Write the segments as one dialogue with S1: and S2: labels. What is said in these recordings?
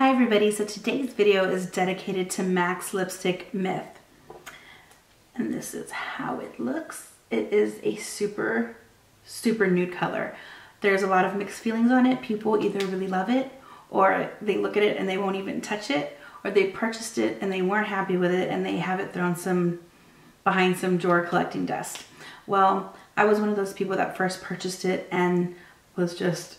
S1: Hi everybody, so today's video is dedicated to MAC's lipstick Myth. And this is how it looks. It is a super nude color. There's a lot of mixed feelings on it. People either really love it, or they look at it and they won't even touch it, or they purchased it and they weren't happy with it and they have it thrown behind some drawer collecting dust. Well, I was one of those people that first purchased it and was just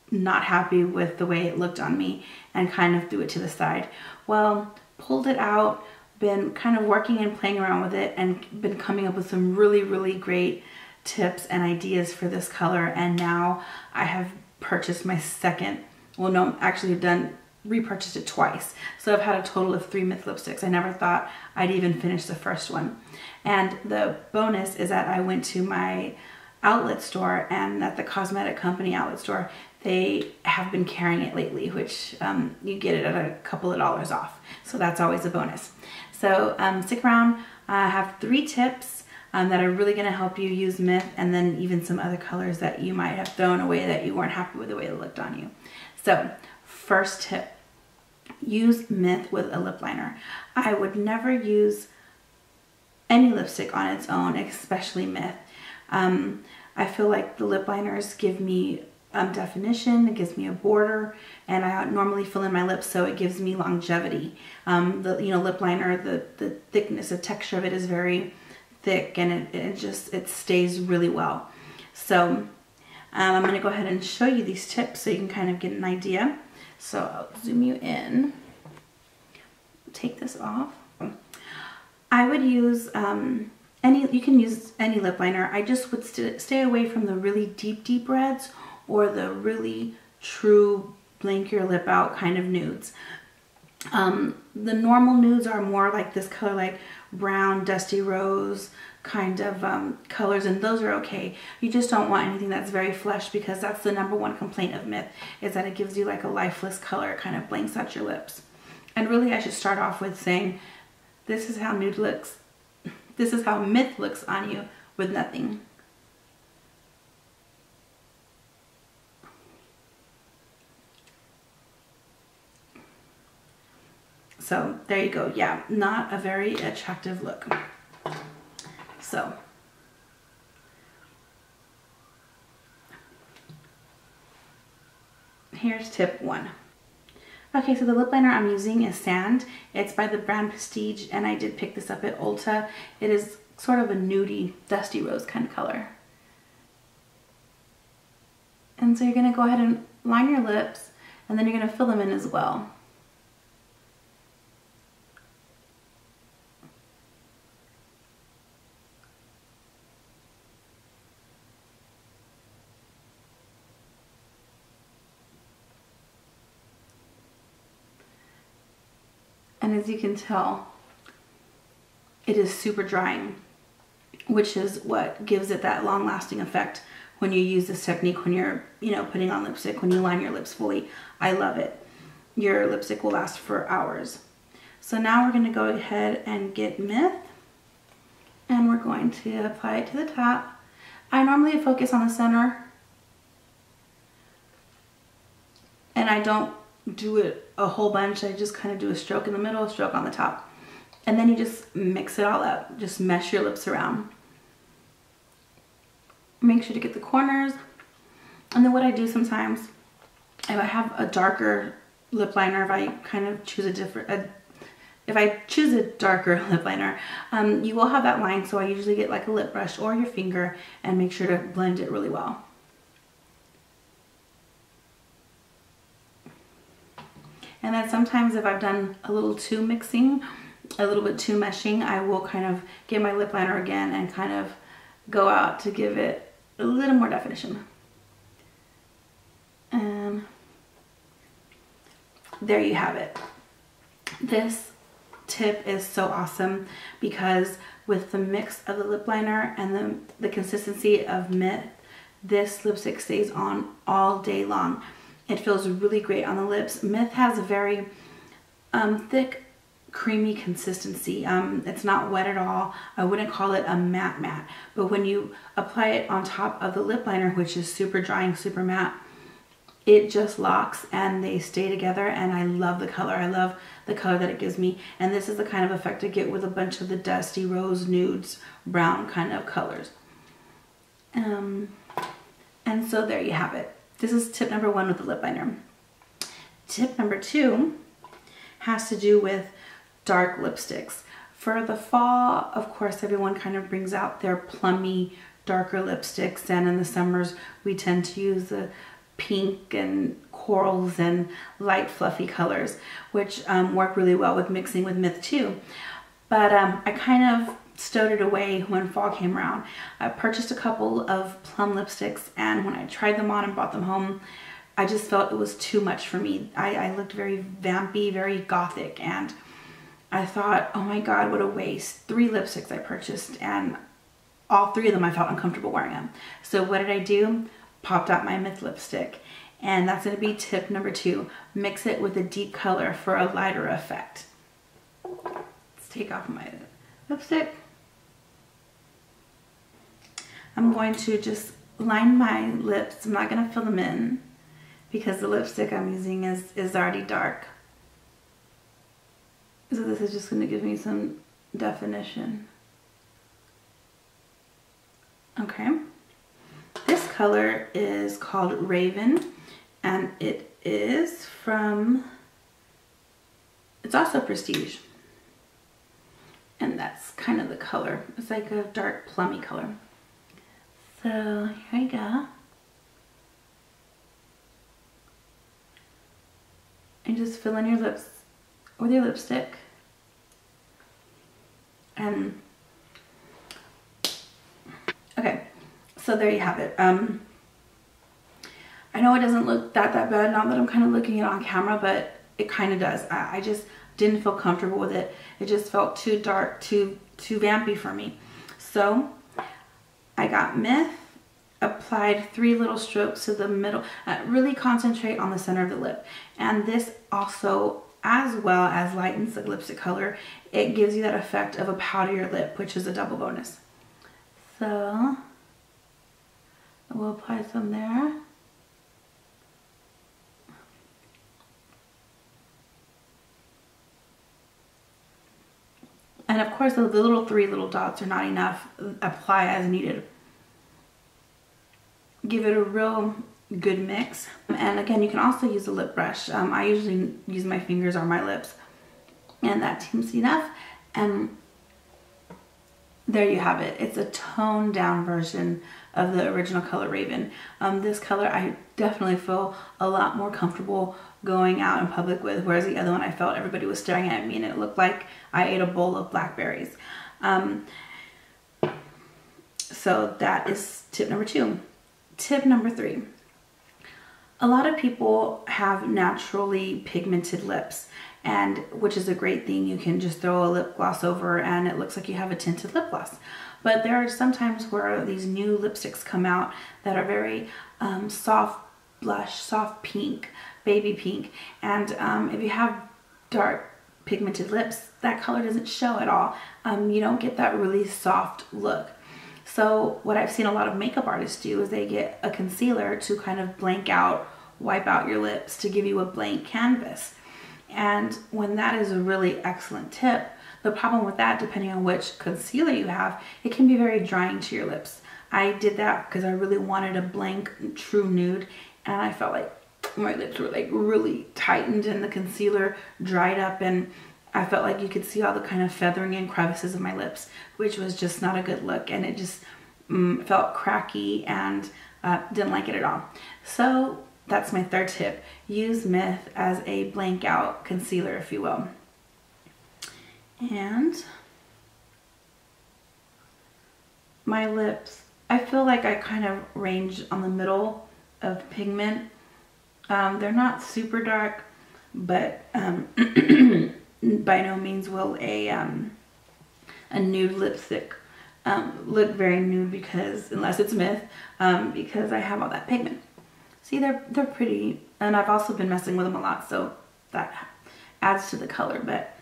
S1: not happy with the way it looked on me and kind of threw it to the side. Well, pulled it out, been kind of working and playing around with it, and been coming up with some really great tips and ideas for this color. And now I have purchased my second, well no, actually I've repurchased it twice. So I've had a total of 3 Myth lipsticks. I never thought I'd even finish the first one. And the bonus is that I went to my outlet store, and at the cosmetic company outlet store, they have been carrying it lately, which you get it at a couple of dollars off. So that's always a bonus. So stick around. I have 3 tips that are really going to help you use Myth, and then even some other colors that you might have thrown away that you weren't happy with the way it looked on you. So first tip, use Myth with a lip liner. I would never use any lipstick on its own, especially Myth. I feel like the lip liners give me definition, it gives me a border, and I normally fill in my lips, so it gives me longevity. The lip liner, the thickness, the texture of it is very thick, and it stays really well. So I'm going to go ahead and show you these tips so you can kind of get an idea. So I'll zoom you in. Take this off. I would use you can use any lip liner. I just would stay away from the really deep reds or the really true blank your lip out kind of nudes. The normal nudes are more like this color, like brown, dusty rose kind of colors, and those are okay. You just don't want anything that's very flesh, because that's the #1 complaint of Myth, is that it gives you like a lifeless color. It kind of blanks out your lips. And really I should start off with saying, this is how nude looks. This is how Myth looks on you with nothing. So there you go. Yeah, not a very attractive look. So here's tip 1. Okay, so the lip liner I'm using is Sand. It's by the brand Prestige, and I did pick this up at Ulta. It is sort of a nudie, dusty rose kind of color. And so you're going to go ahead and line your lips, and then you're going to fill them in as well. And as you can tell, it is super drying, which is what gives it that long-lasting effect when you use this technique, when you're, putting on lipstick, when you line your lips fully. I love it. Your lipstick will last for hours. So now we're going to go ahead and get Myth, and we're going to apply it to the top. I normally focus on the center, and I don't do it a whole bunch. I just kind of do a stroke in the middle, a stroke on the top. And then you just mix it all up. Just mesh your lips around. Make sure to get the corners. And then what I do sometimes, if I have a darker lip liner, if I kind of choose if I choose a darker lip liner, you will have that line. So I usually get like a lip brush or your finger and make sure to blend it really well. And then sometimes if I've done a little too mixing, a little bit too meshing, I will kind of get my lip liner again and kind of go out to give it a little more definition. And there you have it. This tip is so awesome because with the mix of the lip liner and the consistency of Myth, this lipstick stays on all day long. It feels really great on the lips. Myth has a very thick, creamy consistency. It's not wet at all. I wouldn't call it a matte, but when you apply it on top of the lip liner, which is super dry and super matte, it just locks and they stay together, and I love the color. I love the color that it gives me, and this is the kind of effect I get with a bunch of the dusty rose nudes, brown kind of colors. And so there you have it. This is tip number 1 with the lip liner. Tip number 2 has to do with dark lipsticks. For the fall, of course, everyone kind of brings out their plummy, darker lipsticks, and in the summers, we tend to use the pink and corals and light fluffy colors, which work really well with mixing with Myth too. But I kind of stowed it away when fall came around. I purchased a couple of plum lipsticks, and when I tried them on and brought them home, I just felt it was too much for me. I looked very vampy, very gothic, and I thought, oh my god, what a waste. 3 lipsticks I purchased, and all 3 of them I felt uncomfortable wearing them. So what did I do? Popped out my Myth lipstick, and that's going to be tip number 2. Mix it with a deep color for a lighter effect. Let's take off my lipstick. I'm going to just line my lips. I'm not going to fill them in because the lipstick I'm using is already dark. So this is just going to give me some definition. Okay. This color is called Raven, and it is from, it's also Prestige. And that's kind of the color. It's like a dark plummy color. So here you go. And just fill in your lips with your lipstick. And okay, so there you have it. I know it doesn't look that bad now that I'm kind of looking at it on camera, but it kind of does. I just didn't feel comfortable with it. It just felt too dark, too vampy for me. So I got Myth, applied 3 little strokes to the middle, really concentrate on the center of the lip. And this also, as well as lightens the lipstick color, it gives you that effect of a powderier lip, which is a double bonus. So we'll apply some there. And of course, the little 3 little dots are not enough. Apply as needed. Give it a real good mix. And again, you can also use a lip brush. I usually use my fingers or my lips, and that seems enough. And there you have it. It's a toned down version of the original color Raven. This color I definitely feel a lot more comfortable going out in public with, whereas the other one I felt everybody was staring at me and it looked like I ate a bowl of blackberries. So that is tip number 2. Tip number 3. A lot of people have naturally pigmented lips, and which is a great thing. You can just throw a lip gloss over and it looks like you have a tinted lip gloss. But there are some times where these new lipsticks come out that are very soft blush, soft pink, baby pink, and if you have dark pigmented lips, that color doesn't show at all. You don't get that really soft look. So what I've seen a lot of makeup artists do is they get a concealer to kind of blank out, wipe out your lips to give you a blank canvas. And when that is a really excellent tip, the problem with that, depending on which concealer you have, it can be very drying to your lips. I did that because I really wanted a blank, true nude, and I felt like my lips were like really tightened and the concealer dried up, and I felt like you could see all the kind of feathering and crevices of my lips, which was just not a good look, and it just felt cracky and didn't like it at all. So that's my 3rd tip. Use Myth as a blank out concealer, if you will. And my lips, I feel like I kind of range on the middle of pigment. They're not super dark, but by no means will a nude lipstick look very nude, because unless it's Myth, because I have all that pigment. See, they're pretty, and I've also been messing with them a lot, so that adds to the color. But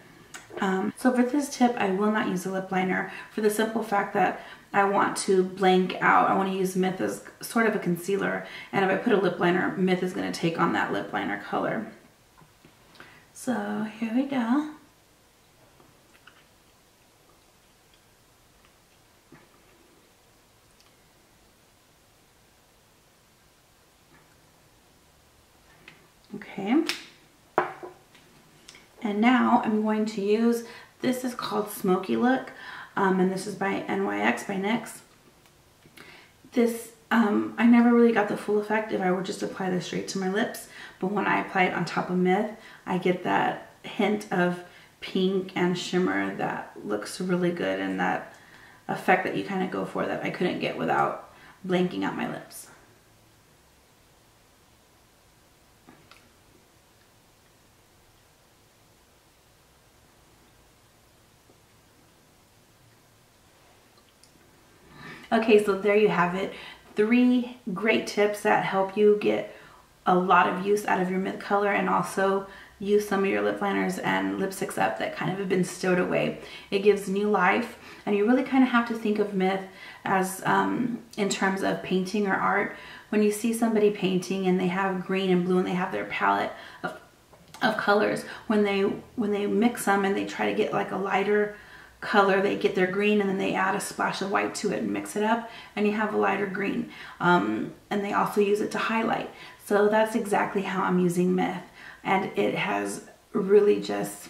S1: So for this tip, I will not use a lip liner for the simple fact that I want to blank out. I want to use Myth as sort of a concealer, and if I put a lip liner, Myth is going to take on that lip liner color. So here we go. Okay. And now I'm going to use, this is called Smoky Look, and this is by NYX by NYX. This, I never really got the full effect if I were just apply this straight to my lips, but when I apply it on top of Myth, I get that hint of pink and shimmer that looks really good, and that effect that you kind of go for that I couldn't get without blanking out my lips. Okay, so there you have it. 3 great tips that help you get a lot of use out of your Myth color, and also use some of your lip liners and lipsticks up that kind of have been stowed away. It gives new life, and you really kind of have to think of Myth as in terms of painting or art. When you see somebody painting and they have green and blue and they have their palette of colors, when they mix them and they try to get like a lighter color, they get their green and then they add a splash of white to it and mix it up, and you have a lighter green. And they also use it to highlight. So that's exactly how I'm using Myth, and it has really just,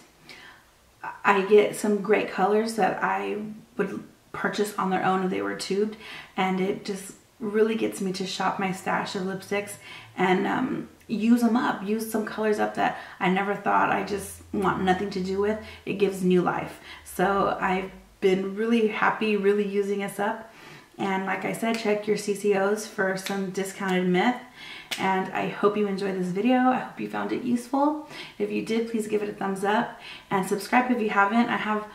S1: I get some great colors that I would purchase on their own if they were tubed, and it just really gets me to shop my stash of lipsticks and use them up, use some colors up that I never thought I just want nothing to do with. It gives new life. So I've been really happy really using this up. And like I said, check your CCOs for some discounted Myth. And I hope you enjoyed this video. I hope you found it useful. If you did, please give it a thumbs up and subscribe if you haven't. I have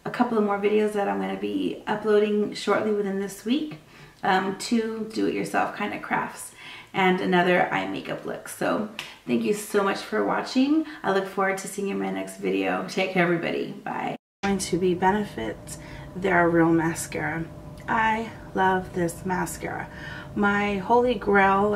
S1: a couple of more videos that I'm going to be uploading shortly within this week. 2 do-it-yourself kind of crafts and another eye makeup look. So thank you so much for watching. I look forward to seeing you in my next video. Take care, everybody. Bye. Going to be Benefit They're Real Mascara. I love this mascara. My holy grail